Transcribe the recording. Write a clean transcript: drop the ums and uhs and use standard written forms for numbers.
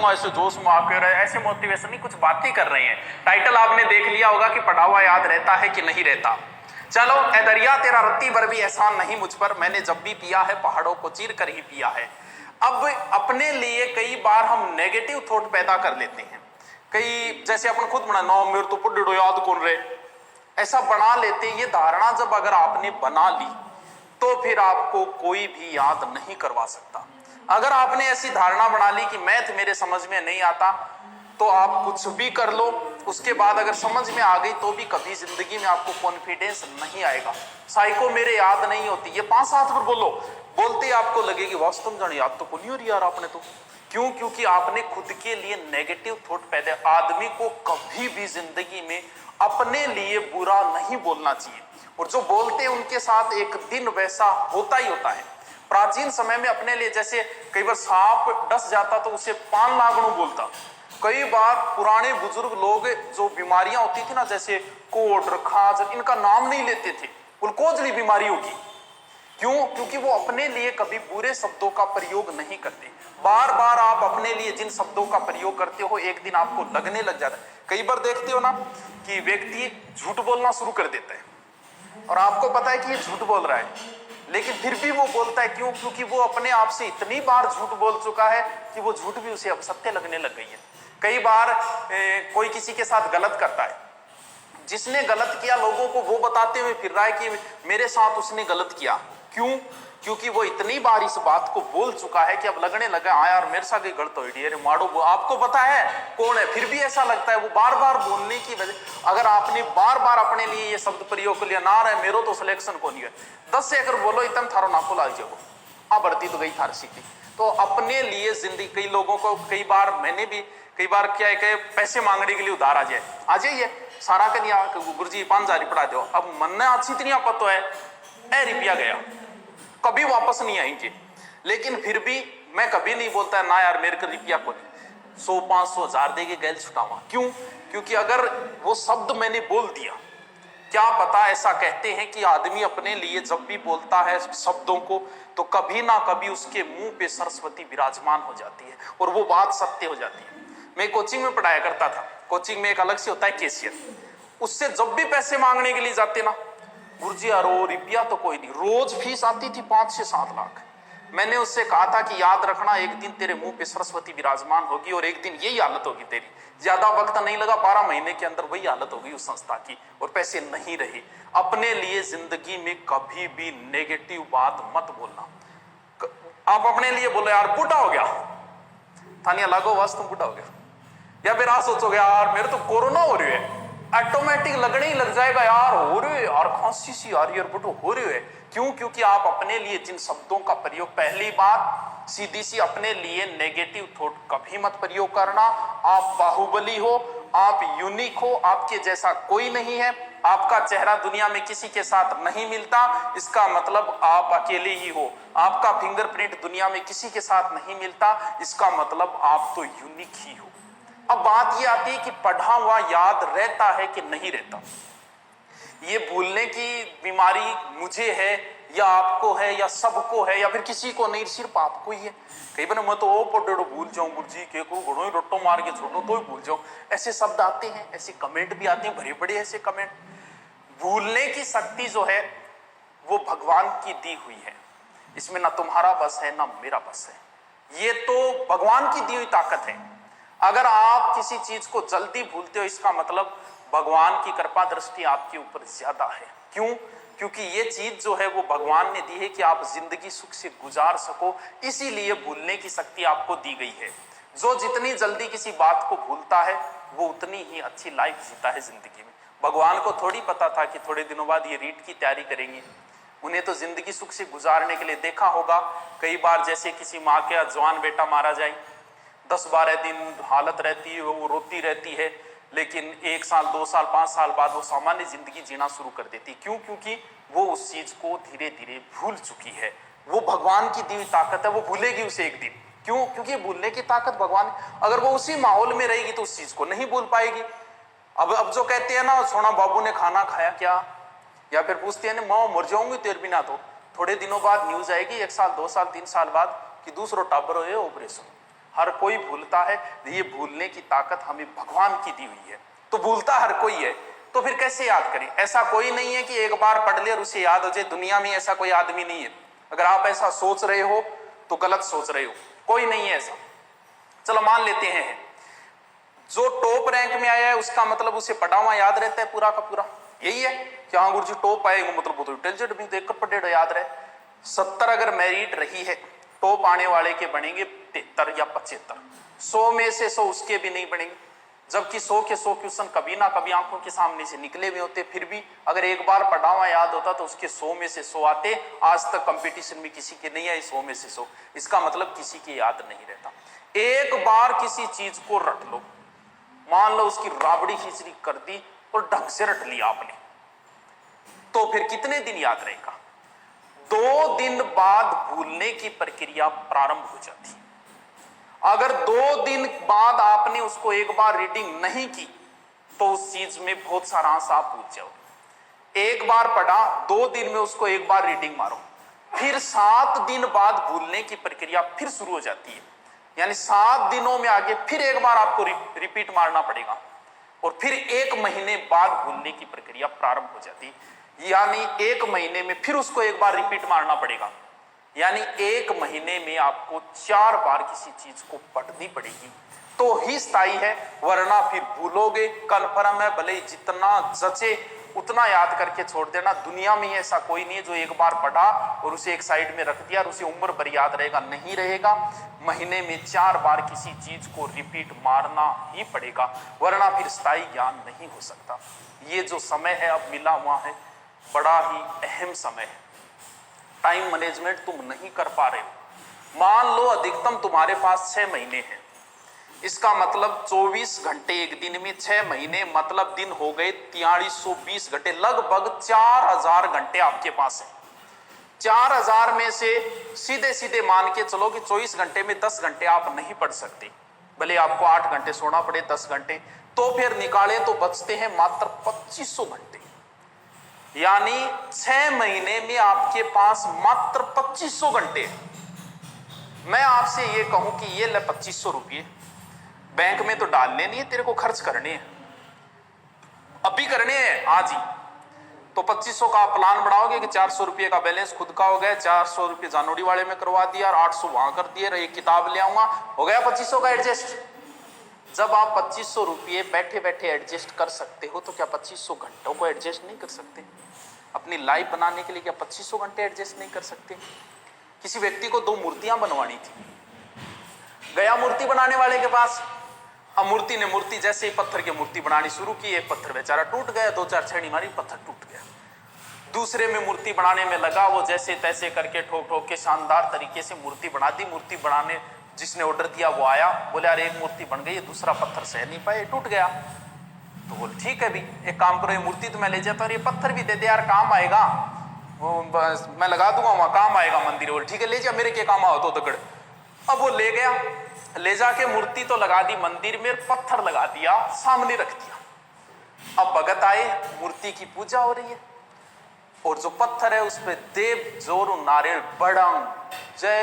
करूंगा, ऐसे जोश में आकर ऐसे मोटिवेशन नहीं, कुछ बातें कर रहे हैं। टाइटल आपने देख लिया होगा कि पढ़ा हुआ याद रहता है कि नहीं रहता। चलो, ए दरिया तेरा रत्ती भर भी एहसान नहीं मुझ पर, मैंने जब भी पिया है पहाड़ों को चीर कर ही पिया है। अब अपने लिए कई बार हम नेगेटिव थॉट पैदा कर लेते हैं। कई जैसे अपन खुद बना ना, मेरे तो पढ़ो याद कौन रहे, ऐसा बना लेते हैं। ये धारणा जब अगर आपने बना ली तो फिर आपको कोई भी याद नहीं करवा सकता। अगर आपने ऐसी धारणा बना ली कि मैथ मेरे समझ में नहीं आता, तो आप कुछ भी कर लो, उसके बाद अगर समझ में आ गई तो भी कभी जिंदगी में आपको कॉन्फिडेंस नहीं आएगा। साइको मेरे याद नहीं होती, ये 5-7 बार बोलो, बोलते आपको लगेगी वास्तव में याद तो नहीं हो रही यार आपने तो। क्यों? क्योंकि आपने खुद के लिए नेगेटिव थॉट पैदा। आदमी को कभी भी जिंदगी में अपने लिए बुरा नहीं बोलना चाहिए, और जो बोलते हैं उनके साथ एक दिन वैसा होता ही होता है। प्राचीन समय में अपने लिए जैसे कई बार सांप डस जाता तो उसे 5 नागणु बोलता। कई बार पुराने बुजुर्ग लोग जो बीमारियां होती थी ना, जैसे कोढ़, खाज, इनका नाम नहीं लेते थे, उल्कोजली बीमारी होगी। क्यों? क्योंकि वो अपने लिए कभी बुरे शब्दों का प्रयोग नहीं करते। बार बार आप अपने लिए जिन शब्दों का प्रयोग करते हो, एक दिन आपको लगने लग जाता है। कई बार देखते हो ना कि व्यक्ति झूठ बोलना शुरू कर देता है और आपको पता है कि ये झूठ बोल रहा है, लेकिन फिर भी वो बोलता है। क्यों? क्योंकि वो अपने आप से इतनी बार झूठ बोल चुका है कि वो झूठ भी उसे अब सत्य लगने लग गई है। कई बार कोई किसी के साथ गलत करता है, जिसने गलत किया लोगों को वो बताते हुए फिर रहा है कि मेरे साथ उसने गलत किया। क्यों? क्योंकि वो इतनी बार इस बात को बोल चुका है कि अब लगने लगा हाँ यार मेरे साथ गलत हो रही है, मारो। आपको पता है कौन है, फिर भी ऐसा लगता है। वो बार बार बोलने की वजह, अगर आपने बार बार अपने लिए ये शब्द प्रयोग कर लिया, ना रहे मेरो तो सिलेक्शन को नहीं है, 10 से अगर बोलो इतना थारो नाको लाग जाओ, हाँ बढ़ती तो गई थार सीखी। तो अपने लिए जिंदगी, कई लोगों को कई बार मैंने भी कई बार क्या है कि पैसे मांगने के लिए उधार आ जाइए सारा का नहीं, गुरुजी 5,000 पढ़ा दो। अब मन अच्छी इतनी पतो है ए रुपया गया, कभी वापस नहीं आएंगे। लेकिन फिर भी मैं कभी नहीं बोलता ना यार मेरे को रुपया को 100, 500, 1000 देके गैल छुटावा। क्यों? क्योंकि अगर वो शब्द मैंने बोल दिया, क्या पता, ऐसा कहते हैं कि आदमी अपने लिए जब भी बोलता है शब्दों को तो कभी ना कभी उसके मुंह पे सरस्वती विराजमान हो जाती है और वो बात सत्य हो जाती है। मैं कोचिंग में पढ़ाया करता था। कोचिंग में एक अलग से होता है कैशियर, उससे जब भी पैसे मांगने के लिए जाते ना, गुरुजी यारो रुपया तो कोई नहीं, रोज फीस आती थी 5 से 7 लाख। मैंने उससे कहा था कि याद रखना एक दिन तेरे मुंह पे सरस्वती विराजमान होगी और एक दिन यही हालत होगी तेरी। ज्यादा वक्त नहीं लगा, 12 महीने के अंदर वही हालत होगी उस संस्था की और पैसे नहीं रहे। अपने लिए जिंदगी में कभी भी नेगेटिव बात मत बोलना। आप अपने लिए बोलो यार बूढ़ा हो गया, थानिया लागो वास तुम बूढ़ा हो गया, या फिर आप सोचोगे यार मेरे तो कोरोना हो रही है, ऑटोमेटिक लगने ही लग जाएगा यार हो रही है यार खांसी सी आ रही है, बटू हो रही है। क्यों? क्योंकि आप अपने लिए जिन शब्दों का प्रयोग, पहली बात सीधी सी अपने लिए नेगेटिव थॉट कभी मत प्रयोग करना। आप बाहुबली हो, आप यूनिक हो, आपके जैसा कोई नहीं है, आपका चेहरा दुनिया में किसी के साथ नहीं मिलता, इसका मतलब आप अकेले ही हो। आपका फिंगरप्रिंट दुनिया में किसी के साथ नहीं मिलता, इसका मतलब आप तो यूनिक ही हो। अब बात यह आती है कि पढ़ा हुआ याद रहता है कि नहीं रहता। ये भूलने की बीमारी मुझे है या आपको है या सबको है या फिर किसी को नहीं, सिर्फ आपको ही है। कई बार मैं तो वो पढ़ो भूल जाऊं, गुरुजी के को घड़ो ही रट्टो मार के छोड़ो तो ही भूल जाऊं, ऐसे शब्द आते हैं, ऐसे कमेंट भी आते हैं, बड़े बड़े ऐसे कमेंट। भूलने की शक्ति जो है वो भगवान की दी हुई है, इसमें ना तुम्हारा बस है ना मेरा बस है, ये तो भगवान की दी हुई ताकत है। अगर आप किसी चीज को जल्दी भूलते हो, इसका मतलब भगवान की कृपा दृष्टि आपके ऊपर ज्यादा है। क्यों? क्योंकि ये चीज जो है वो भगवान ने दी है कि आप जिंदगी सुख से गुजार सको, इसीलिए भूलने की शक्ति आपको दी गई है। जो जितनी जल्दी किसी बात को भूलता है वो उतनी ही अच्छी लाइफ जीता है जिंदगी में। भगवान को थोड़ी पता था कि थोड़े दिनों बाद ये रीट की तैयारी करेंगे। उन्हें तो जिंदगी सुख से गुजारने के लिए, देखा होगा कई बार जैसे किसी माँ का जवान बेटा मारा जाए, 10-12 दिन हालत रहती है, वो रोती रहती है, लेकिन 1 साल 2 साल 5 साल बाद वो सामान्य जिंदगी जीना शुरू कर देती। क्यों? क्योंकि वो उस चीज को धीरे धीरे भूल चुकी है। वो भगवान की दी हुई ताकत है, वो भूलेगी उसे एक दिन। क्यों? क्योंकि भूलने की ताकत भगवान, अगर वो उसी माहौल में रहेगी तो उस चीज को नहीं भूल पाएगी। अब जो कहते हैं ना सोना बाबू ने खाना खाया क्या, या फिर पूछते हैं माँ मर जाऊंगी तेरे बिना, तो थोड़े दिनों बाद न्यूज आएगी 1 साल 2 साल 3 साल बाद कि दूसरो टाबर हो ऑपरेशन, हर कोई भूलता है, ये भूलने की ताकत हमें भगवान की दी हुई है, तो भूलता हर कोई है, तो फिर कैसे याद करें? ऐसा कोई नहीं है कि एक बार पढ़ ले और उसे याद हो जाए, दुनिया में ऐसा कोई आदमी नहीं है। अगर आप ऐसा सोच रहे हो तो गलत सोच रहे हो, कोई नहीं है ऐसा। चलो मान लेते हैं जो टॉप रैंक में आया है उसका मतलब उसे पढ़ा हुआ याद रहता है पूरा का पूरा, यही है कि हाँ गुरु जी टॉप आएगा मतलब वो तो इंटेलिजेंट भी देखकर पढ़े याद रहे। 70 अगर मेरिट रही है, टॉप आने वाले के बनेंगे 73 या 75, 100 में से 100 उसके भी नहीं बनेंगे, जबकि 100 के 100 क्वेश्चन कभी ना कभी आंखों के सामने से निकले हुए होते, फिर भी अगर एक बार पढ़ा हुआ याद होता तो उसके 100 में से 100 आते। आज तक कंपटीशन में किसी के नहीं आए 100 में से 100, इसका मतलब किसी के याद नहीं रहता। एक बार किसी चीज को रट लो, मान लो उसकी राबड़ी खिचड़ी कर दी और ढंग से रट लिया आपने, तो फिर कितने दिन याद रहेगा? 2 दिन बाद भूलने की प्रक्रिया प्रारंभ हो जाती है। अगर 2 दिन बाद आपने उसको एक बार रीडिंग नहीं की तो उस चीज में बहुत सारा अंश आप भूल जाओगे। एक बार पढ़ा, 2 दिन में उसको एक बार रीडिंग मारो, फिर 7 दिन बाद भूलने की प्रक्रिया फिर शुरू हो जाती है, यानी 7 दिनों में आगे फिर एक बार आपको रिपीट मारना पड़ेगा और फिर 1 महीने बाद भूलने की प्रक्रिया प्रारंभ हो जाती है। यानी 1 महीने में फिर उसको एक बार रिपीट मारना पड़ेगा, यानी 1 महीने में आपको 4 बार किसी चीज को पढ़नी पड़ेगी तो ही स्थायी है, वरना फिर भूलोगे। कन्फर्म है, भले जितना जचे उतना याद करके छोड़ देना। दुनिया में ऐसा कोई नहीं है जो एक बार पढ़ा और उसे एक साइड में रख दिया और उसे उम्र भर याद रहेगा, नहीं रहेगा। महीने में 4 बार किसी चीज को रिपीट मारना ही पड़ेगा, वरना फिर स्थायी ज्ञान नहीं हो सकता। ये जो समय है अब मिला हुआ है, बड़ा ही अहम समय है। टाइम मैनेजमेंट तुम नहीं कर पा रहे हो। मान लो अधिकतम तुम्हारे पास 6 महीने हैं, इसका मतलब 24 घंटे एक दिन में, 6 महीने मतलब दिन हो गए 4320 घंटे, लगभग 4000 घंटे आपके पास है। 4000 में से सीधे सीधे मान के चलो कि 24 घंटे में 10 घंटे आप नहीं पढ़ सकते, भले आपको 8 घंटे सोना पड़े, 10 घंटे, तो फिर निकाले तो बचते हैं मात्र 2500 घंटे। यानी 6 महीने में आपके पास मात्र 2500 घंटे। मैं आपसे ये कहूं कि ये ले 2500 रुपये बैंक में तो डालने नहीं है, तेरे को खर्च करने हैं, अभी करने हैं आज ही। तो 2500 का आप प्लान बढ़ाओगे कि 400 रुपये का बैलेंस खुद का हो गया, 400 रुपये जानोड़ी वाले में करवा दिया और 800 वहां कर दिए, एक किताब ले आऊंगा, हो गया 2500 का एडजस्ट। जब आप 2500 रुपये बैठे बैठे एडजस्ट कर सकते हो तो क्या 2500 घंटों को एडजस्ट नहीं कर सकते? अपनी लाइफ बनाने के लिए क्या 2500 घंटे एडजस्ट नहीं कर सकते? किसी व्यक्ति को 2 मूर्तियां बनवानी थी, गया मूर्ति बनाने वाले के पास। अब मूर्ति ने मूर्ति जैसे ही पत्थर की मूर्ति बनानी शुरू की, एक पत्थर बेचारा टूट गया, 2-4 छेड़ी मारी, पत्थर टूट गया। दूसरे में मूर्ति बनाने में लगा, वो जैसे तैसे करके ठोक ठोक के शानदार तरीके से मूर्ति बना दी। मूर्ति बनाने जिसने ऑर्डर दिया वो आया, बोले यार एक मूर्ति बन गई, दूसरा पत्थर सह नहीं पाए, टूट गया। तो बोल ठीक है भी, एक काम करो, ये मूर्ति तो मैं ले जाता हूँ, ये पत्थर भी दे दे यार, काम आएगा, वो मैं लगा दूंगा वहां, काम आएगा मंदिर। बोल ठीक है ले जा, मेरे के काम आओ तो दगड़। अब वो ले गया, ले जाके मूर्ति तो लगा दी मंदिर में, पत्थर लगा दिया सामने रख दिया। अब भगत आए, मूर्ति की पूजा हो रही है और जो पत्थर है उस पर देव जोर नारियल बड़ा जय